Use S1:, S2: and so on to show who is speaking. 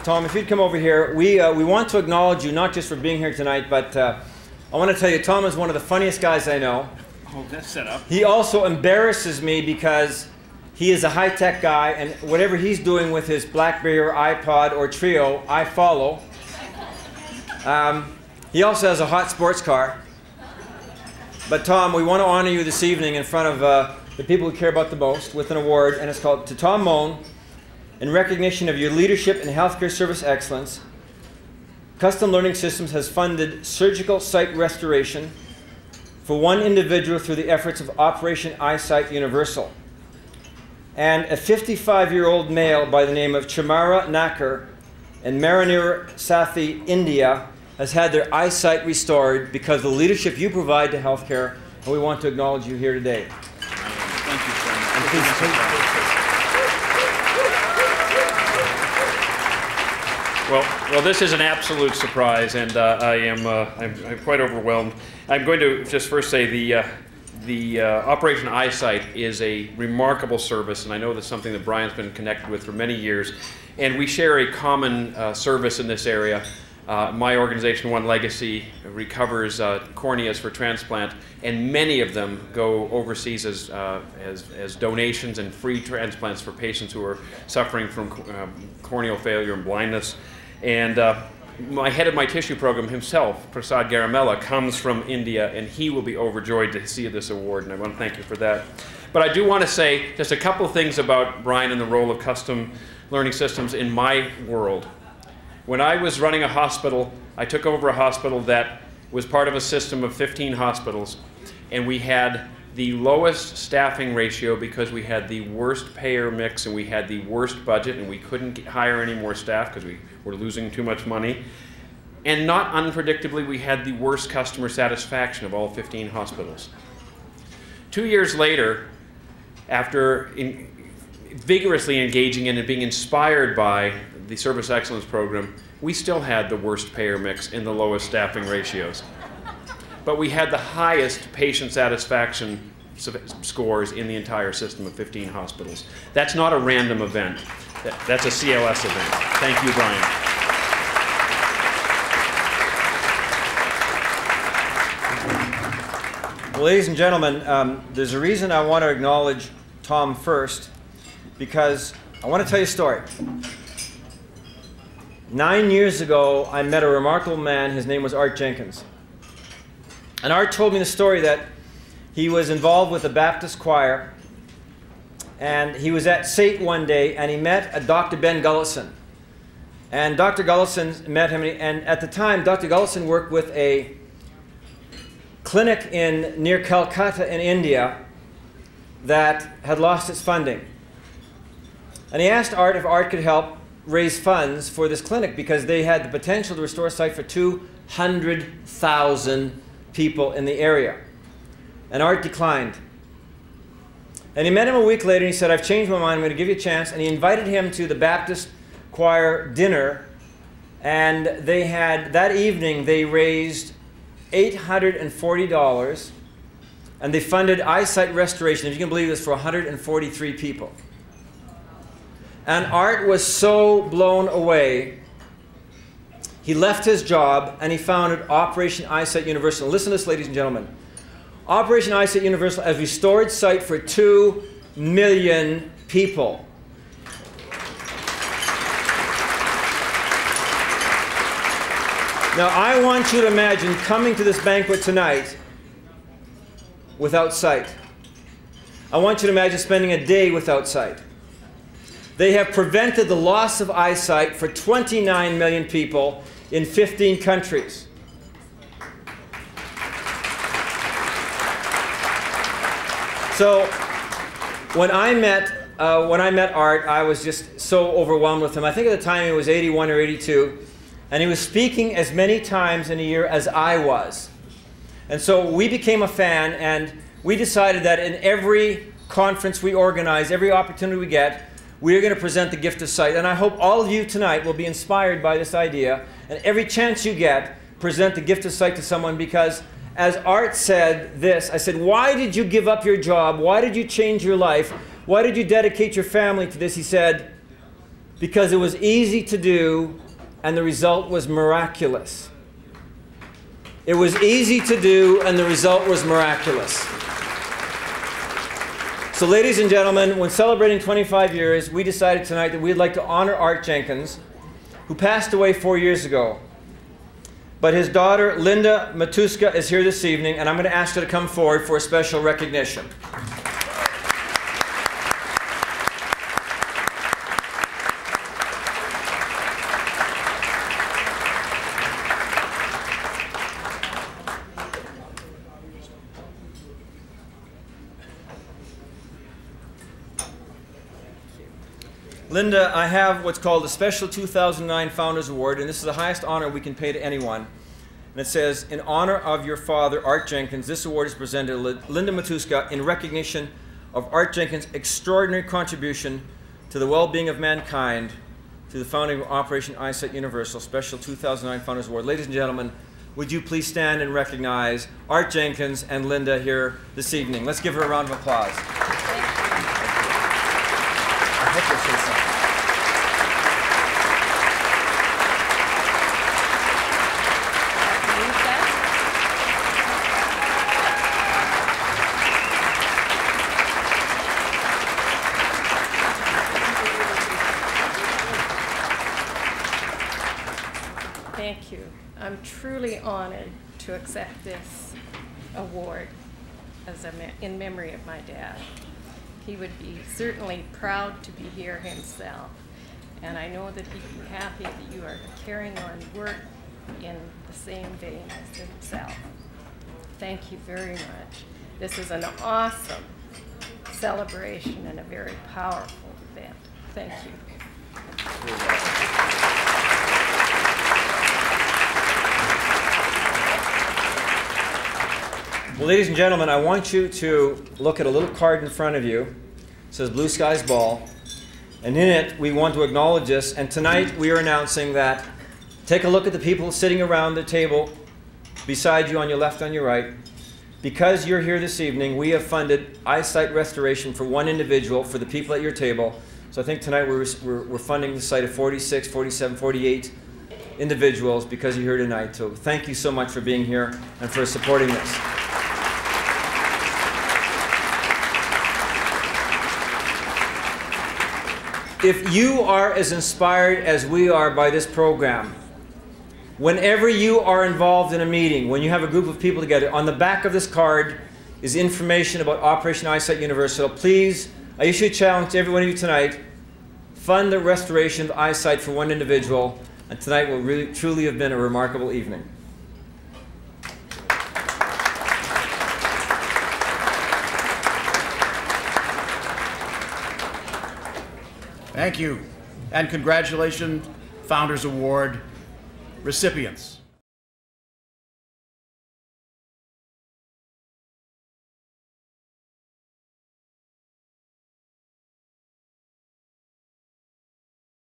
S1: Tom, if you'd come over here, we want to acknowledge you not just for being here tonight, but I want to tell you, Tom is one of the funniest guys I know.
S2: Oh, that's set up.
S1: He also embarrasses me because he is a high-tech guy, and whatever he's doing with his BlackBerry or iPod or Trio, I follow. He also has a hot sports car. But Tom, we want to honor you this evening in front of the people who care about the most with an award, and it's called To Tom Moan, in recognition of your leadership in healthcare service excellence. Custom Learning Systems has funded surgical sight restoration for one individual through the efforts of Operation Eyesight Universal. And a 55-year-old male by the name of Chamara Nakar in Maranur, Sathi, India, has had their eyesight restored because of the leadership you provide to healthcare, and we want to acknowledge you here today.
S2: Thank you so much.
S1: And please,
S2: Well, this is an absolute surprise, and I'm quite overwhelmed. I'm going to just first say the Operation Eyesight is a remarkable service, and I know that's something that Brian's been connected with for many years, and we share a common service in this area. My organization, One Legacy, recovers corneas for transplant, and many of them go overseas as donations and free transplants for patients who are suffering from corneal failure and blindness. And my head of my tissue program himself, Prasad Garamella, comes from India, and he will be overjoyed to see this award, and I want to thank you for that. But I do want to say just a couple of things about Brian and the role of custom learning systems in my world. When I was running a hospital, I took over a hospital that was part of a system of 15 hospitals, and we had the lowest staffing ratio because we had the worst payer mix and we had the worst budget, and we couldn't hire any more staff because we were losing too much money. And not unpredictably, we had the worst customer satisfaction of all 15 hospitals. 2 years later, after vigorously engaging in and being inspired by the Service Excellence Program, we still had the worst payer mix and the lowest staffing ratios. But we had the highest patient satisfaction scores in the entire system of 15 hospitals. That's not a random event. That's a CLS event. Thank you, Brian.
S1: well, ladies and gentlemen, there's a reason I want to acknowledge Tom first, because I want to tell you a story. 9 years ago, I met a remarkable man. His name was Art Jenkins. And Art told me the story that he was involved with the Baptist choir, and he was at SAIT one day, and he met a Dr. Ben Gullison. And Dr. Gullison met him, and at the time, Dr. Gullison worked with a clinic near Calcutta in India that had lost its funding. And he asked Art if Art could help raise funds for this clinic because they had the potential to restore sight for 200,000 people in the area. And Art declined. And he met him a week later and he said, I've changed my mind, I'm going to give you a chance. And he invited him to the Baptist choir dinner, and they had, that evening, they raised $840, and they funded eyesight restoration, if you can believe this, for 143 people. And Art was so blown away, he left his job and he founded Operation Eyesight Universal. Listen to this, ladies and gentlemen. Operation Eyesight Universal has restored sight for 2 million people. Now, I want you to imagine coming to this banquet tonight without sight. I want you to imagine spending a day without sight. They have prevented the loss of eyesight for 29 million people in 15 countries. So when I met Art, I was just so overwhelmed with him. I think at the time he was 81 or 82, and he was speaking as many times in a year as I was. And so we became a fan, and we decided that in every conference we organize, every opportunity we get, we are going to present the gift of sight. And I hope all of you tonight will be inspired by this idea. And every chance you get, present the gift of sight to someone, because as Art said this, I said, why did you give up your job? Why did you change your life? Why did you dedicate your family to this? He said, because it was easy to do and the result was miraculous. It was easy to do and the result was miraculous. So ladies and gentlemen, when celebrating 25 years, we decided tonight that we'd like to honor Art Jenkins, who passed away 4 years ago. But his daughter, Linda Matuska, is here this evening, and I'm going to ask her to come forward for a special recognition. Linda, I have what's called the Special 2009 Founders Award, and this is the highest honor we can pay to anyone. And it says, in honor of your father, Art Jenkins, this award is presented to Linda Matuska in recognition of Art Jenkins' extraordinary contribution to the well-being of mankind through the founding of Operation Eyesight Universal, Special 2009 Founders Award. Ladies and gentlemen, would you please stand and recognize Art Jenkins and Linda here this evening. Let's give her a round of applause. I hope you'll say something.
S3: Thank you. I'm truly honored to accept this award in memory of my dad. He would be certainly proud to be here himself, and I know that he'd be happy that you are carrying on work in the same vein as himself. Thank you very much. This is an awesome celebration and a very powerful event. Thank you.
S1: Well, ladies and gentlemen, I want you to look at a little card in front of you. It says Blue Skies Ball. And in it, we want to acknowledge this. And tonight, we are announcing that, take a look at the people sitting around the table beside you on your left, on your right. Because you're here this evening, we have funded eyesight restoration for one individual for the people at your table. So I think tonight we're funding the sight of 46, 47, 48 individuals because you're here tonight. So thank you so much for being here and for supporting this. If you are as inspired as we are by this program, whenever you are involved in a meeting, when you have a group of people together, on the back of this card is information about Operation Eyesight Universal. Please, I issue a challenge to every one of you tonight, fund the restoration of eyesight for one individual, and tonight will really, truly have been a remarkable evening.
S4: Thank you, and congratulations, Founders Award recipients.